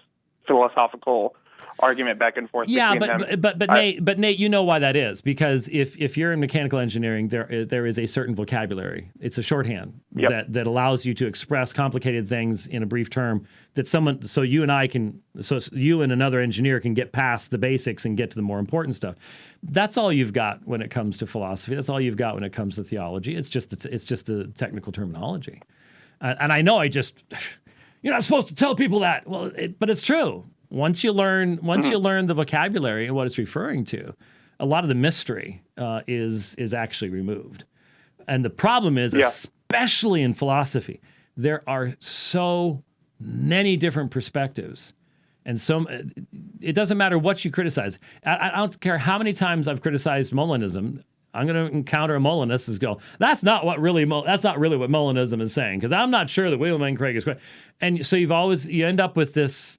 S4: philosophical argument back and forth.
S1: Yeah,
S4: between
S1: but Nate, you know why that is, because if you're in mechanical engineering, there is a certain vocabulary. It's a shorthand that allows you to express complicated things in a brief term so you and another engineer can get past the basics and get to the more important stuff. That's all you've got when it comes to philosophy. That's all you've got when it comes to theology. It's just the technical terminology. And I know you're not supposed to tell people that. Well, but it's true. Once you learn the vocabulary and what it's referring to, a lot of the mystery is actually removed. And the problem is, especially in philosophy, there are so many different perspectives, and it doesn't matter what you criticize. I don't care how many times I've criticized Molinism. I'm going to encounter a Molinist and go, that's not really what Molinism is saying, because I'm not sure that William Lane Craig is correct. And so you end up with this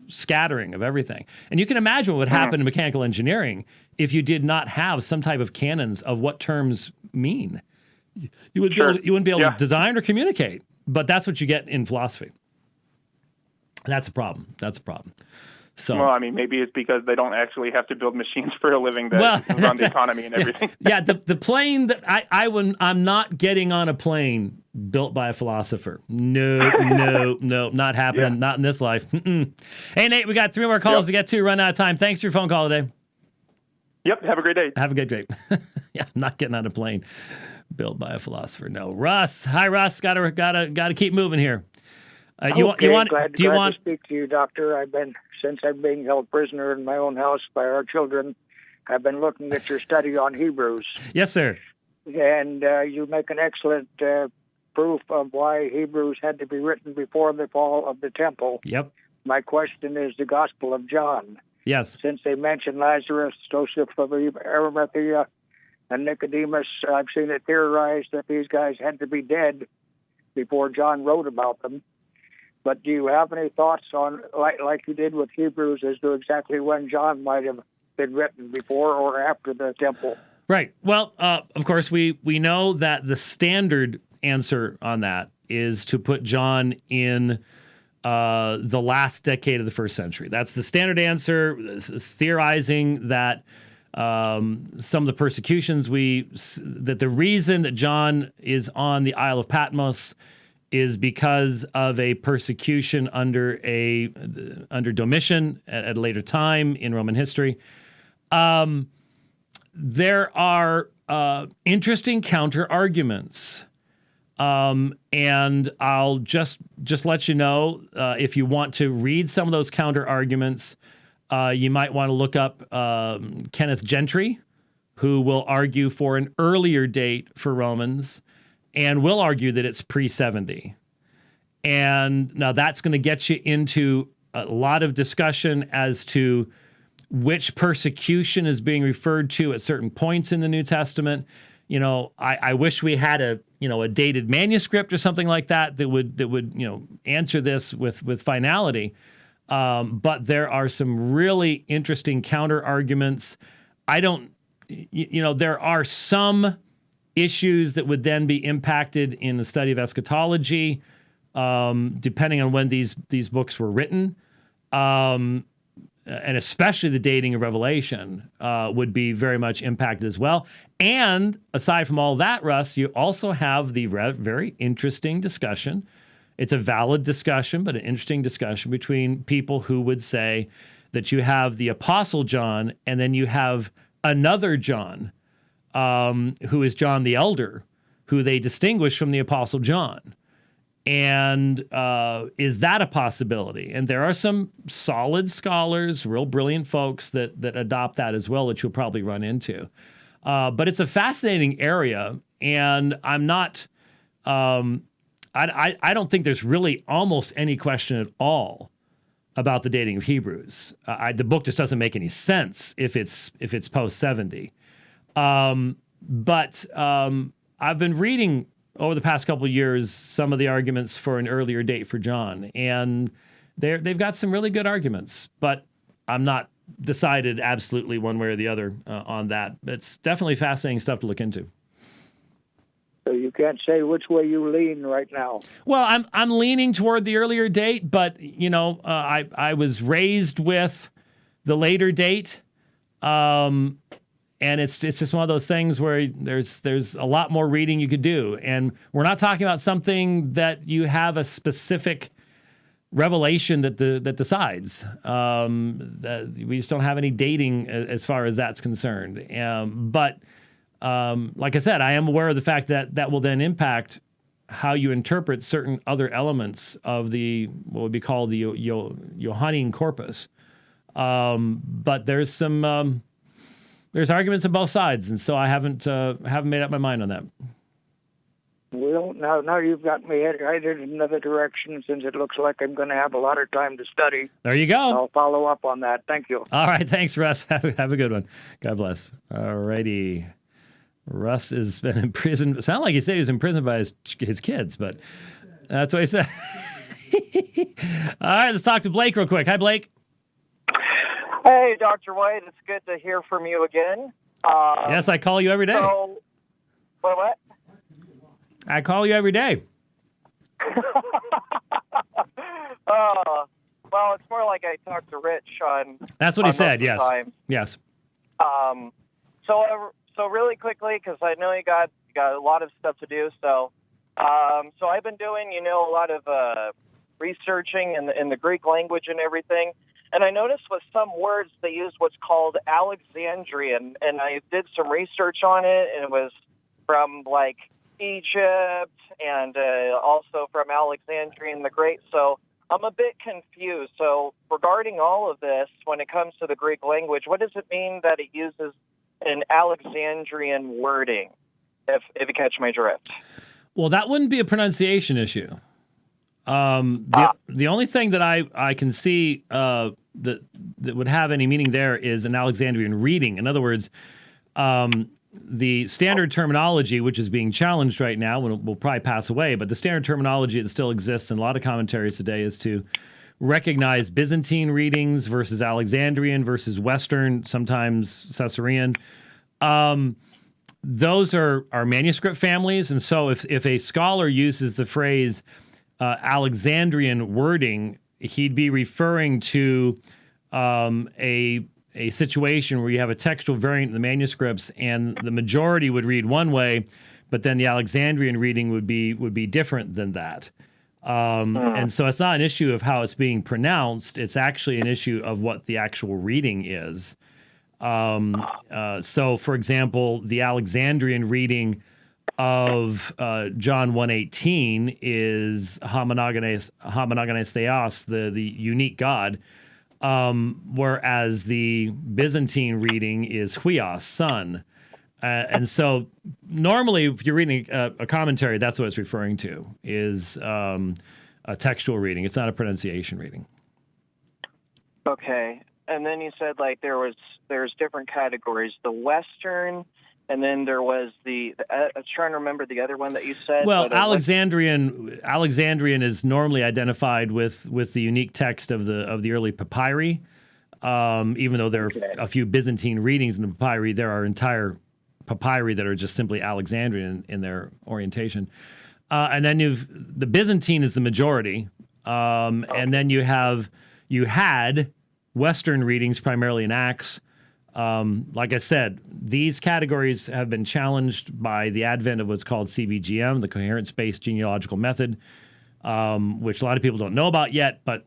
S1: scattering of everything. And you can imagine what would happen in mechanical engineering if you did not have some type of canons of what terms mean. You wouldn't be able to design or communicate. But that's what you get in philosophy. That's a problem. So,
S4: well, I mean, maybe it's because they don't actually have to build machines for a living that can run the economy and everything.
S1: Yeah, the plane that I'm not getting on a plane built by a philosopher. No, not happening. Yeah. Not in this life. Mm-mm. Hey, Nate, we got 3 more calls to get to. Run out of time. Thanks for your phone call today.
S4: Yep. Have a great day.
S1: Have a good day. Yeah, I'm not getting on a plane built by a philosopher. No, Russ. Hi, Russ. Gotta keep moving here.
S5: Glad to speak to you, Doctor. Since I've been held prisoner in my own house by our children, I've been looking at your study on Hebrews.
S1: Yes, sir.
S5: And you make an excellent proof of why Hebrews had to be written before the fall of the temple.
S1: Yep.
S5: My question is the Gospel of John.
S1: Yes.
S5: Since they mention Lazarus, Joseph of Arimathea, and Nicodemus, I've seen it theorized that these guys had to be dead before John wrote about them. But do you have any thoughts on, like you did with Hebrews, as to exactly when John might have been written, before or after the temple?
S1: Right. Well, of course, we know that the standard answer on that is to put John in the last decade of the first century. That's the standard answer, theorizing that some of the persecutions that the reason that John is on the Isle of Patmos is because of a persecution under Domitian at a later time in Roman history. There are interesting counter arguments, and I'll just let you know if you want to read some of those counter arguments. You might want to look up Kenneth Gentry, who will argue for an earlier date for Romans and will argue that it's pre-70. And now that's going to get you into a lot of discussion as to which persecution is being referred to at certain points in the New Testament. You know, I wish we had a dated manuscript or something like that would answer this with finality. But there are some really interesting counter arguments. There are some issues that would then be impacted in the study of eschatology, depending on when these books were written. And especially the dating of Revelation would be very much impacted as well. And aside from all that, Russ, you also have the very interesting discussion. It's a valid discussion, but an interesting discussion between people who would say that you have the Apostle John and then you have another John, who is John the Elder, who they distinguish from the Apostle John. And is that a possibility? And there are some solid scholars, real brilliant folks that adopt that as well, that you'll probably run into. But it's a fascinating area, and I'm not. I don't think there's really almost any question at all about the dating of Hebrews. The book just doesn't make any sense if it's post 70. But I've been reading over the past couple of years some of the arguments for an earlier date for John, and they've got some really good arguments, but I'm not decided absolutely one way or the other on that. It's definitely fascinating stuff to look into.
S5: So you can't say which way you lean right now.
S1: Well, I'm leaning toward the earlier date, but I was raised with the later date. And it's just one of those things where there's a lot more reading you could do. And we're not talking about something that you have a specific revelation that decides. That we just don't have any dating as far as that's concerned. But like I said, I am aware of the fact that will then impact how you interpret certain other elements of what would be called the Johannine corpus. But there's some... There's arguments on both sides, and so I haven't made up my mind on that.
S5: Well, now you've got me headed in another direction, since it looks like I'm going to have a lot of time to study.
S1: There you go.
S5: I'll follow up on that. Thank you.
S1: All right, thanks, Russ. Have a good one. God bless. All righty. Russ has been imprisoned. Sound like he said he was imprisoned by his kids, but that's what he said. All right, let's talk to Blake real quick. Hi, Blake.
S6: Hey, Dr. White, it's good to hear from you again.
S1: Yes, I call you every day.
S6: So, what?
S1: I call you every day.
S6: Well, it's more like I talked to Rich on.
S1: That's what he said. Yes.
S6: Time.
S1: Yes.
S6: So really quickly, because I know you got a lot of stuff to do. So I've been doing, a lot of researching in the Greek language and everything. And I noticed with some words they use what's called Alexandrian, and I did some research on it, and it was from like Egypt and also from Alexandrian the Great. So I'm a bit confused. So regarding all of this, when it comes to the Greek language, what does it mean that it uses an Alexandrian wording, if you catch my drift?
S1: Well, that wouldn't be a pronunciation issue. The only thing that I can see that would have any meaning there is an Alexandrian reading. In other words, the standard terminology, which is being challenged right now, will probably pass away, but the standard terminology that still exists in a lot of commentaries today is to recognize Byzantine readings versus Alexandrian versus Western, sometimes Caesarean. Those are manuscript families, and so if a scholar uses the phrase Alexandrian wording, he'd be referring to a situation where you have a textual variant in the manuscripts, and the majority would read one way, but then the Alexandrian reading would be different than that. And so it's not an issue of how it's being pronounced; it's actually an issue of what the actual reading is. So, for example, the Alexandrian reading of John 1:18 is homogenes theos, the unique God. whereas the Byzantine reading is huios, sun. And so normally if you're reading a commentary, that's what it's referring to, is a textual reading. It's not a pronunciation reading.
S6: Okay. And then you said like there's different categories. The Western, and then there was I was trying to remember the other one that you said.
S1: Well, Alexandrian is normally identified with the unique text of the early papyri. Even though there are a few Byzantine readings in the papyri, there are entire papyri that are just simply Alexandrian in their orientation. And then the Byzantine is the majority. And then you had Western readings, primarily in Acts. Like I said, these categories have been challenged by the advent of what's called CBGM, the Coherent Space Genealogical Method, which a lot of people don't know about yet, but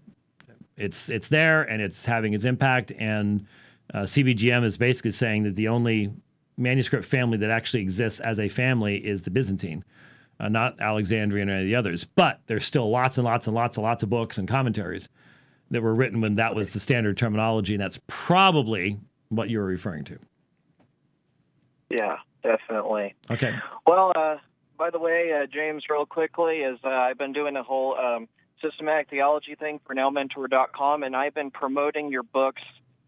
S1: it's there and it's having its impact. And CBGM is basically saying that the only manuscript family that actually exists as a family is the Byzantine, not Alexandrian or any of the others. But there's still lots and lots and lots and lots of books and commentaries that were written when that was the standard terminology, and that's probably what you were referring to.
S6: Yeah, definitely.
S1: Okay.
S6: Well, by the way, James, real quickly, I've been doing a whole systematic theology thing for nowmentor.com, and I've been promoting your books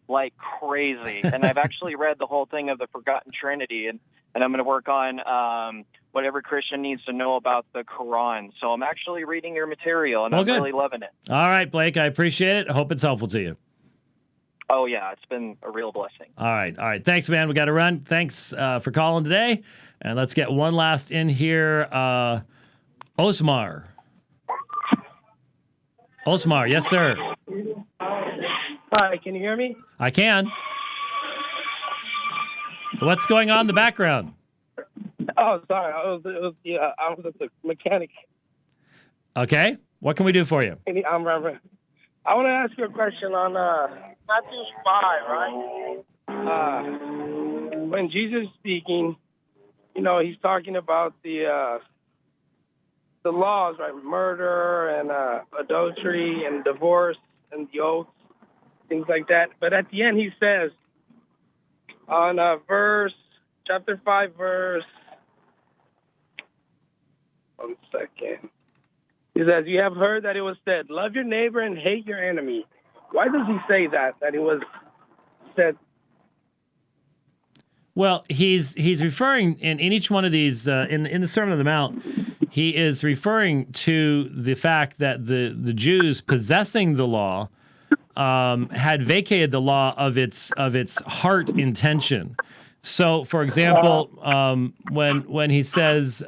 S6: like crazy. And I've actually read the whole thing of the Forgotten Trinity, and I'm going to work on what every Christian needs to know about the Quran. So I'm actually reading your material, and I'm really loving it.
S1: All right, Blake, I appreciate it. I hope it's helpful to you.
S6: Oh, yeah, it's been a real blessing.
S1: All right. Thanks, man. We got to run. Thanks for calling today. And let's get one last in here. Osmar, yes, sir.
S7: Hi, can you hear me?
S1: I can. What's going on in the background?
S7: Oh, sorry. I was at the mechanic.
S1: Okay. What can we do for you?
S7: I'm Reverend. I want to ask you a question on Matthew 5, right? When Jesus is speaking, he's talking about the laws, right? Murder and adultery and divorce and the oaths, things like that. But at the end, he says on chapter 5, verse, one second. He says, you have heard that it was said, love your neighbor and hate your enemy. Why does he say that it was said?
S1: Well, he's referring in each one of these, in the Sermon on the Mount, he is referring to the fact that the Jews possessing the law had vacated the law of its heart intention. So, for example, when he says,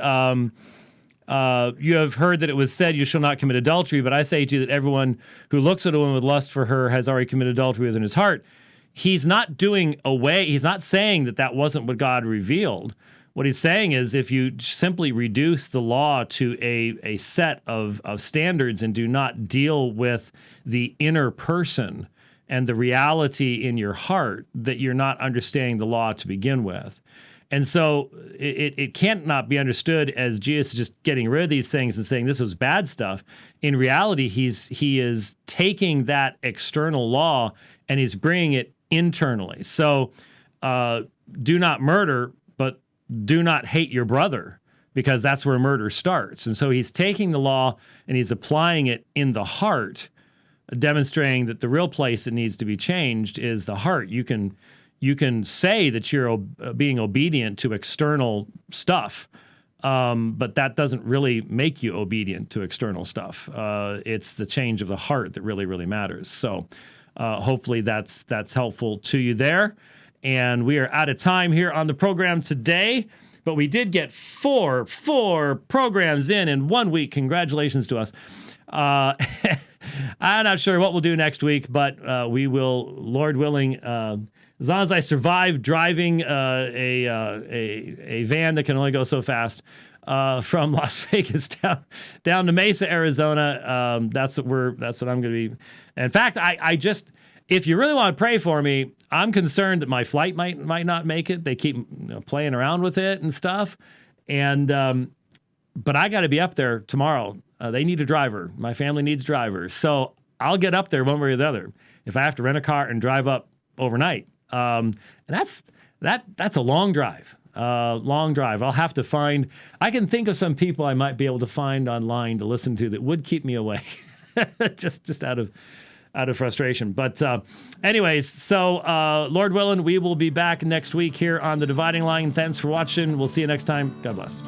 S1: you have heard that it was said, you shall not commit adultery, but I say to you that everyone who looks at a woman with lust for her has already committed adultery within his heart. He's not saying that wasn't what God revealed. What he's saying is if you simply reduce the law to a set of standards and do not deal with the inner person and the reality in your heart, that you're not understanding the law to begin with. And so it can't not be understood as Jesus just getting rid of these things and saying this was bad stuff. In reality, he is taking that external law and he's bringing it internally. So do not murder, but do not hate your brother, because that's where murder starts. And so he's taking the law and he's applying it in the heart, demonstrating that the real place that needs to be changed is the heart. You can say that you're being obedient to external stuff, but that doesn't really make you obedient to external stuff. It's the change of the heart that really, really matters. So hopefully that's helpful to you there. And we are out of time here on the program today, but we did get four programs in 1 week. Congratulations to us. I'm not sure what we'll do next week, but we will, Lord willing, as long as I survive driving a van that can only go so fast from Las Vegas down to Mesa, Arizona, that's what I'm going to be. In fact, I just, if you really want to pray for me, I'm concerned that my flight might not make it. They keep playing around with it and stuff, and but I got to be up there tomorrow. They need a driver. My family needs drivers, so I'll get up there one way or the other if I have to rent a car and drive up overnight. And that's a long drive. Long drive. I'll have to find. I can think of some people I might be able to find online to listen to that would keep me awake, just out of frustration. But anyways, so Lord willing, we will be back next week here on The Dividing Line. Thanks for watching. We'll see you next time. God bless.